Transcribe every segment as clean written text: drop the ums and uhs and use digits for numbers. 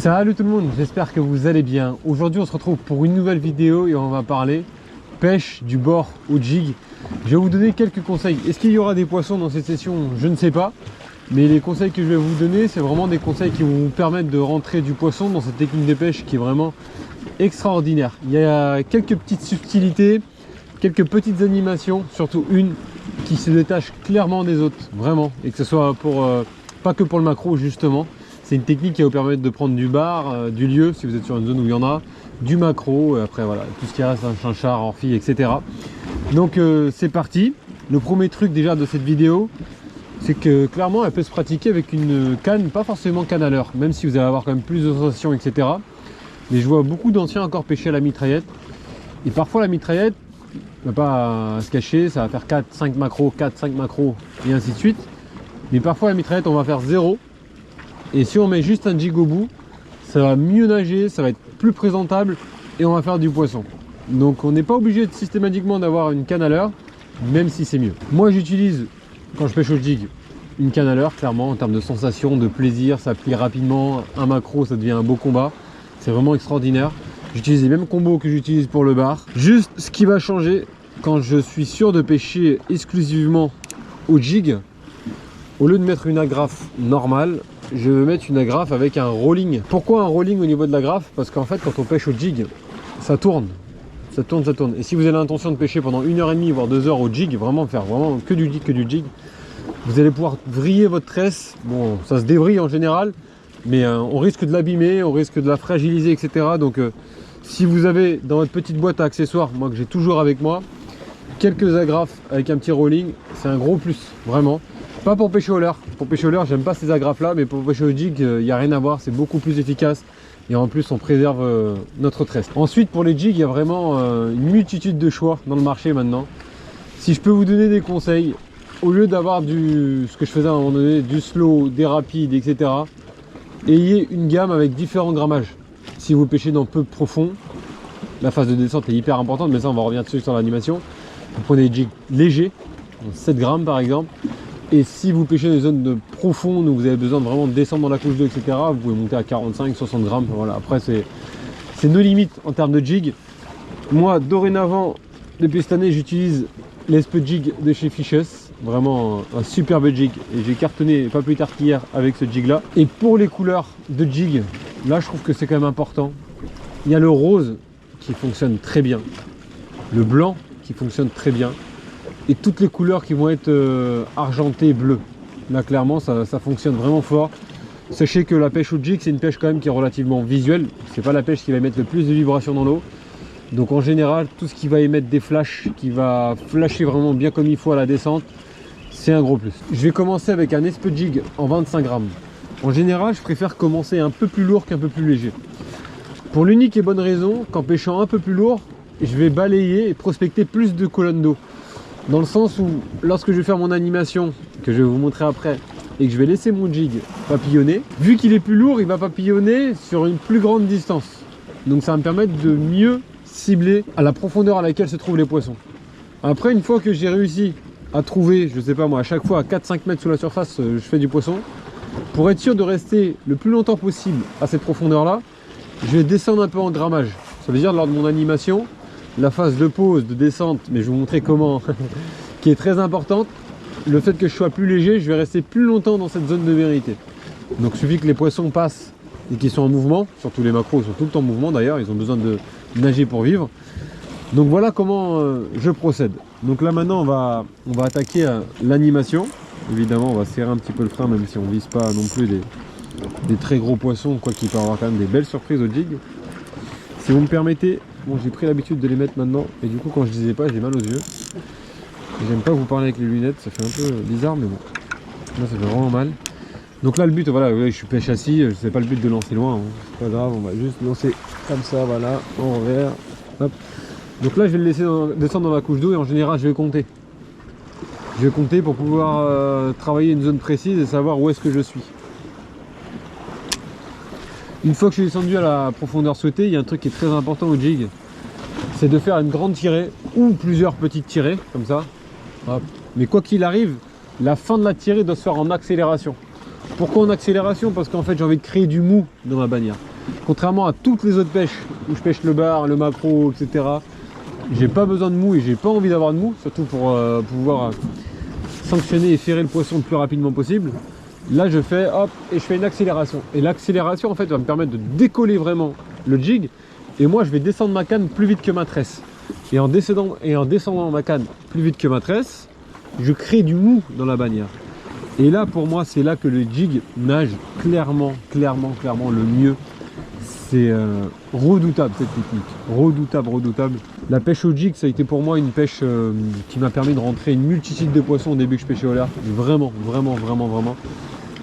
Salut tout le monde, j'espère que vous allez bien. Aujourd'hui on se retrouve pour une nouvelle vidéo et on va parler pêche du bord au jig. Je vais vous donner quelques conseils. Est-ce qu'il y aura des poissons dans cette session? Je ne sais pas. Mais les conseils que je vais vous donner, c'est vraiment des conseils qui vont vous permettre de rentrer du poisson dans cette technique de pêche qui est vraiment extraordinaire. Il y a quelques petites subtilités, quelques petites animations, surtout une qui se détache clairement des autres, vraiment. Et que ce soit pour pas que pour le maquereau justement. C'est une technique qui va vous permettre de prendre du bar, du lieu, si vous êtes sur une zone où il y en a, du maquereau, et après voilà, tout ce qui reste, un chinchard, orphie, etc. Donc c'est parti. Le premier truc déjà de cette vidéo, c'est que clairement elle peut se pratiquer avec une canne, pas forcément canne à leurre, même si vous allez avoir quand même plus de sensations, etc. Mais je vois beaucoup d'anciens encore pêcher à la mitraillette. Et parfois la mitraillette, va pas se cacher, ça va faire 4-5 macros, 4-5 macros, et ainsi de suite. Mais parfois la mitraillette, on va faire 0. Et si on met juste un jig au bout, ça va mieux nager, ça va être plus présentable et on va faire du poisson. Donc on n'est pas obligé systématiquement d'avoir une canne à leurre, même si c'est mieux. Moi j'utilise, quand je pêche au jig, une canne à leurre, clairement, en termes de sensation, de plaisir, ça plie rapidement. Un maquereau, ça devient un beau combat. C'est vraiment extraordinaire. J'utilise les mêmes combos que j'utilise pour le bar. Juste ce qui va changer, quand je suis sûr de pêcher exclusivement au jig, au lieu de mettre une agrafe normale, je vais mettre une agrafe avec un rolling. Pourquoi un rolling au niveau de l'agrafe? Parce qu'en fait, quand on pêche au jig, ça tourne. Ça tourne, ça tourne. Et si vous avez l'intention de pêcher pendant 1h30, voire 2 heures au jig, vraiment faire vraiment que du jig, vous allez pouvoir vriller votre tresse. Bon, ça se dévrille en général, mais on risque de l'abîmer, on risque de la fragiliser, etc. Donc, si vous avez dans votre petite boîte à accessoires, moi que j'ai toujours avec moi, quelques agrafes avec un petit rolling, c'est un gros plus, vraiment. Pas pour pêcher au leurre. Pour pêcher au leurre, j'aime pas ces agrafes là, mais pour pêcher au jig, il n'y a rien à voir, c'est beaucoup plus efficace. Et en plus, on préserve notre tresse. Ensuite, pour les jigs, il y a vraiment une multitude de choix dans le marché maintenant. Si je peux vous donner des conseils, au lieu d'avoir ce que je faisais à un moment donné, du slow, des rapides, etc., ayez une gamme avec différents grammages. Si vous pêchez dans peu profond, la phase de descente est hyper importante, mais ça, on va revenir dessus sur l'animation. Vous prenez des jigs légers, 7 grammes par exemple. Et si vous pêchez dans des zones de profondes où vous avez besoin de vraiment descendre dans la couche d'eau, etc., vous pouvez monter à 45-60 grammes. Voilà. Après, c'est nos limites en termes de jig. Moi, dorénavant, depuis cette année, j'utilise l'Espe Jig de chez Fishes. Vraiment un superbe jig. Et j'ai cartonné pas plus tard qu'hier avec ce jig-là. Et pour les couleurs de jig, là, je trouve que c'est quand même important. Il y a le rose qui fonctionne très bien. Le blanc qui fonctionne très bien. Et toutes les couleurs qui vont être argentées, bleues. Là clairement ça fonctionne vraiment fort. Sachez que la pêche au jig, c'est une pêche quand même qui est relativement visuelle. C'est pas la pêche qui va émettre le plus de vibrations dans l'eau. Donc en général, tout ce qui va émettre des flashs, qui va flasher vraiment bien comme il faut à la descente, c'est un gros plus. Je vais commencer avec un Espe Jig en 25 grammes. En général, je préfère commencer un peu plus lourd qu'un peu plus léger. Pour l'unique et bonne raison, qu'en pêchant un peu plus lourd, je vais balayer et prospecter plus de colonnes d'eau. Dans le sens où, lorsque je vais faire mon animation, que je vais vous montrer après, et que je vais laisser mon jig papillonner, vu qu'il est plus lourd, il va papillonner sur une plus grande distance. Donc ça va me permettre de mieux cibler à la profondeur à laquelle se trouvent les poissons. Après, une fois que j'ai réussi à trouver, je sais pas moi, à chaque fois à 4-5 mètres sous la surface, je fais du poisson. Pour être sûr de rester le plus longtemps possible à cette profondeur-là, je vais descendre un peu en grammage. Ça veut dire lors de mon animation, la phase de pause, de descente, mais je vais vous montrer comment, qui est très importante. Le fait que je sois plus léger, je vais rester plus longtemps dans cette zone de vérité. Donc il suffit que les poissons passent et qu'ils soient en mouvement, surtout les maquereaux sont tout le temps en mouvement d'ailleurs, ils ont besoin de nager pour vivre. Donc voilà comment je procède. Donc là maintenant on va attaquer l'animation. Évidemment on va serrer un petit peu le frein, même si on ne vise pas non plus des très gros poissons, quoi qu'il peut y avoir quand même des belles surprises au jig. Si vous me permettez, bon, j'ai pris l'habitude de les mettre maintenant et du coup quand je disais pas j'ai mal aux yeux. J'aime pas vous parler avec les lunettes, ça fait un peu bizarre mais bon. Là ça fait vraiment mal. Donc là le but, voilà, je suis pêche assis, c'est pas le but de lancer loin, hein. C'est pas grave, on va juste lancer comme ça, voilà, en revers. Hop. Donc là je vais le laisser descendre dans la couche d'eau et en général je vais compter. Je vais compter pour pouvoir travailler une zone précise et savoir où est-ce que je suis. Une fois que je suis descendu à la profondeur souhaitée, il y a un truc qui est très important au jig, c'est de faire une grande tirée ou plusieurs petites tirées, comme ça. Hop. Mais quoi qu'il arrive, la fin de la tirée doit se faire en accélération. Pourquoi en accélération? Parce qu'en fait j'ai envie de créer du mou dans ma bannière. Contrairement à toutes les autres pêches où je pêche le bar, le maquereau, etc. J'ai pas besoin de mou et j'ai pas envie d'avoir de mou, surtout pour pouvoir sanctionner et ferrer le poisson le plus rapidement possible. Là je fais hop et je fais une accélération. Et l'accélération en fait va me permettre de décoller vraiment le jig. Et moi je vais descendre ma canne plus vite que ma tresse. Et en descendant ma canne plus vite que ma tresse, je crée du mou dans la bannière. Et là pour moi c'est là que le jig nage clairement le mieux. C'est redoutable cette technique, redoutable. La pêche au jig ça a été pour moi une pêche qui m'a permis de rentrer une multitude de poissons au début que je pêchais au leurre. Vraiment.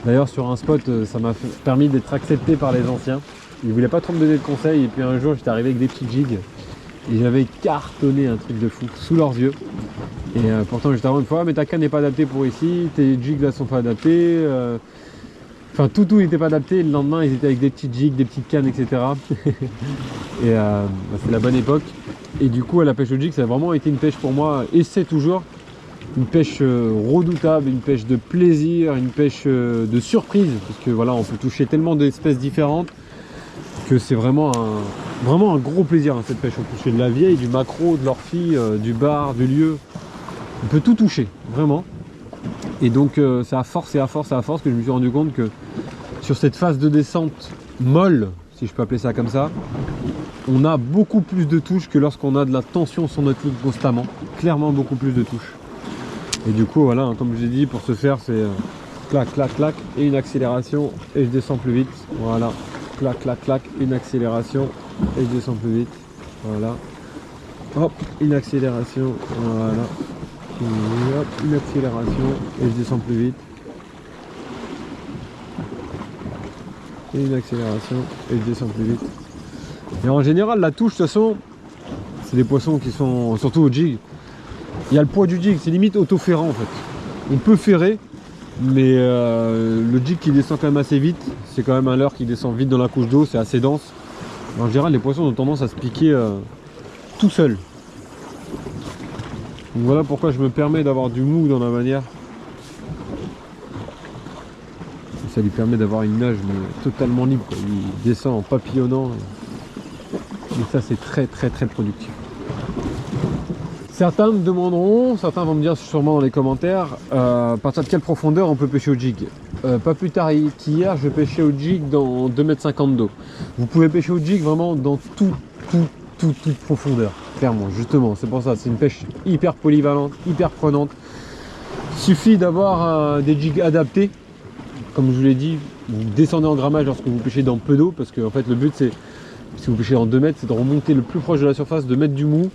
D'ailleurs sur un spot ça m'a permis d'être accepté par les anciens. Ils voulaient pas trop me donner de conseils et puis un jour j'étais arrivé avec des petits jigs et j'avais cartonné un truc de fou sous leurs yeux. Et pourtant j'étais une fois mais ta canne n'est pas adaptée pour ici, tes jigs là sont pas adaptés. Enfin tout n'était pas adapté et le lendemain ils étaient avec des petits jigs, des petites cannes, etc. Et c'est la bonne époque. Et du coup à la pêche au jig ça a vraiment été une pêche pour moi et c'est toujours une pêche redoutable, une pêche de plaisir, une pêche de surprise. Parce que voilà on peut toucher tellement d'espèces différentes que c'est vraiment un gros plaisir hein, cette pêche. On peut toucher de la vieille, du maquereau, de l'orphie, du bar, du lieu. On peut tout toucher, vraiment. Et donc c'est à force que je me suis rendu compte que sur cette phase de descente molle, si je peux appeler ça comme ça, on a beaucoup plus de touches que lorsqu'on a de la tension sur notre ligne constamment. Clairement beaucoup plus de touches. Et du coup voilà, hein, comme je l'ai dit, pour ce faire c'est clac, et une accélération et je descends plus vite. Voilà, clac, une accélération et je descends plus vite. Voilà. Hop, une accélération, voilà. Et hop, une accélération et je descends plus vite. Et une accélération et je descends plus vite. Et en général la touche de toute façon c'est des poissons qui sont surtout au jig. Il y a le poids du jig, c'est limite auto-ferrant en fait. On peut ferrer, mais le jig qui descend quand même assez vite, c'est quand même un leurre qui descend vite dans la couche d'eau, c'est assez dense. En général les poissons ont tendance à se piquer tout seul. Donc voilà pourquoi je me permets d'avoir du mou dans la bannière. Ça lui permet d'avoir une nage mais totalement libre, quoi. Il descend en papillonnant. Et ça c'est très productif. Certains me demanderont, certains vont me dire sûrement dans les commentaires, à partir de quelle profondeur on peut pêcher au jig. Pas plus tard qu'hier, je pêchais au jig dans 2,50 m d'eau. Vous pouvez pêcher au jig vraiment dans toute profondeur, clairement, justement, c'est pour ça, c'est une pêche hyper polyvalente, hyper prenante. Il suffit d'avoir des jigs adaptés, comme je vous l'ai dit, vous descendez en grammage lorsque vous pêchez dans peu d'eau, parce que en fait le but c'est, si vous pêchez dans 2 mètres, c'est de remonter le plus proche de la surface, de mettre du mou,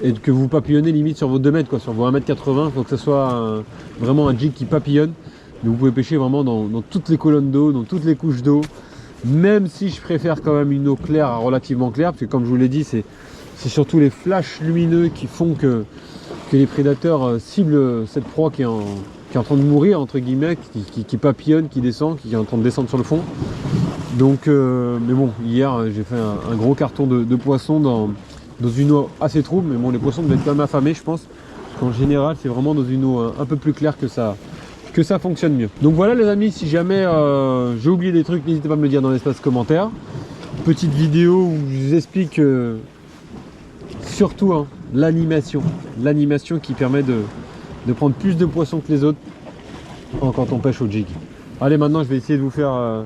et que vous papillonnez limite sur vos 2 mètres, quoi, sur vos 1,80 m, il faut que ce soit vraiment un jig qui papillonne. Mais vous pouvez pêcher vraiment dans toutes les colonnes d'eau, dans toutes les couches d'eau, même si je préfère quand même une eau claire à relativement claire, parce que comme je vous l'ai dit, c'est surtout les flashs lumineux qui font que les prédateurs ciblent cette proie qui est en train de mourir, entre guillemets, qui papillonne, qui descend, qui est en train de descendre sur le fond. Donc, mais bon, hier j'ai fait un gros carton de poissons dans une eau assez trouble, mais bon, les poissons devaient être quand même affamés, je pense. En général, c'est vraiment dans une eau un peu plus claire que ça fonctionne mieux. Donc voilà les amis, si jamais j'ai oublié des trucs, n'hésitez pas à me le dire dans l'espace commentaire. Petite vidéo où je vous explique surtout hein, l'animation qui permet de prendre plus de poissons que les autres quand on pêche au jig. Allez, maintenant je vais essayer de vous faire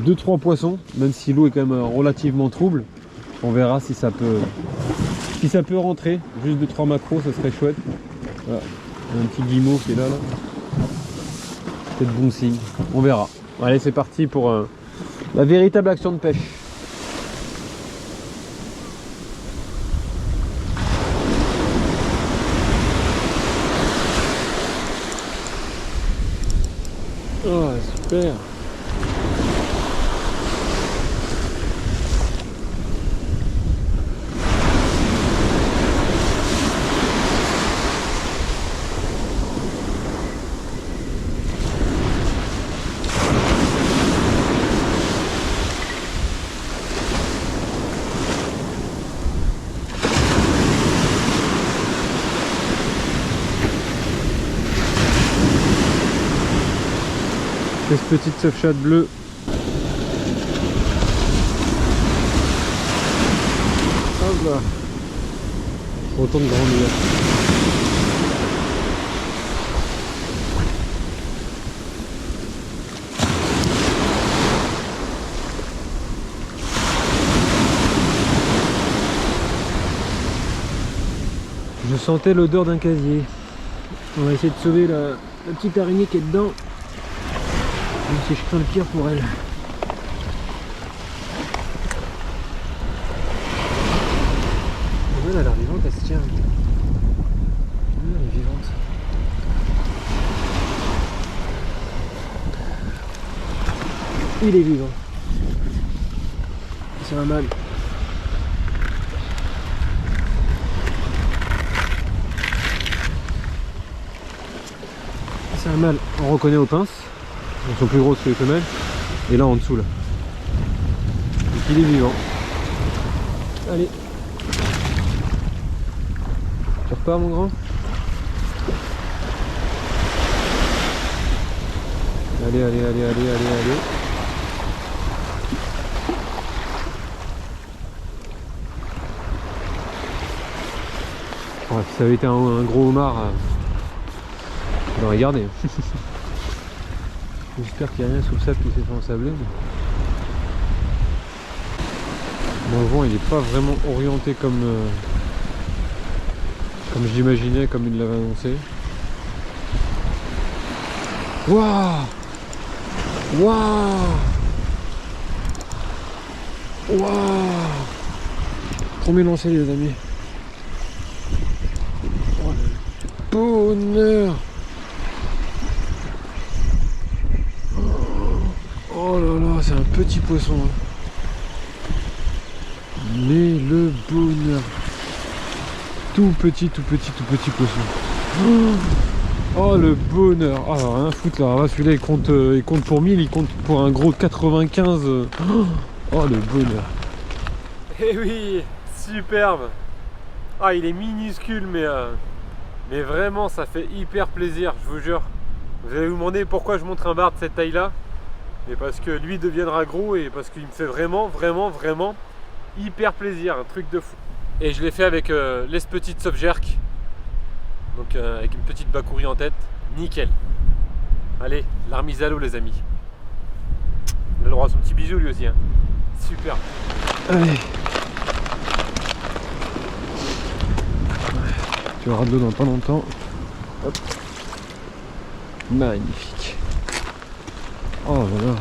2-3 poissons, même si l'eau est quand même relativement trouble. On verra si ça peut rentrer. Juste 2-3 macros, ça serait chouette. Voilà. Un petit guimauve qui est là. Peut-être bon signe. On verra. Allez, c'est parti pour la véritable action de pêche. Oh, super. Cette petite surfshot bleue. Là. Autant de grandir. Je sentais l'odeur d'un casier. On va essayer de sauver la petite araignée qui est dedans. Même si je crains le pire pour elle. Elle a l'air vivante, elle se tient. Elle est vivante. Il est vivant. C'est un mâle. C'est un mâle. On reconnaît aux pinces. Elles sont plus grosses que les femelles. Et là en dessous là. Donc il est vivant. Allez. Tu repars mon grand? Allez, allez, allez, allez, allez, allez. Ouais, si ça avait été un gros homard, je l'aurais gardé. J'espère qu'il n'y a rien sous le sable qui s'est fait ensabler. Bon, le vent il n'est pas vraiment orienté comme je l'imaginais, comme il l'avait annoncé. Waouh! Waouh! Waouh! Trop mélangé les amis. Oh, le bonheur! Oh là là, c'est un petit poisson. Mais le bonheur. Tout petit poisson. Oh le bonheur. Ah rien à foutre là. Celui-là il compte pour 1000, il compte pour un gros 95. Oh le bonheur. Eh oui, superbe. Ah il est minuscule mais vraiment ça fait hyper plaisir, je vous jure. Vous allez vous demander pourquoi je montre un bar de cette taille là. Mais parce que lui deviendra gros et parce qu'il me fait vraiment hyper plaisir, un truc de fou. Et je l'ai fait avec les petites soft jerk. Donc avec une petite bacourie en tête, nickel. Allez, l'armise à l'eau les amis. Il a le droit à son petit bisou lui aussi. Hein. Super. Allez. Tu auras de l'eau dans pas longtemps. Hop. Magnifique. Oh voilà.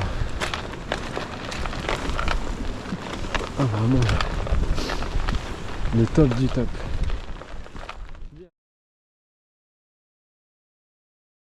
Ah vraiment. Le top du top.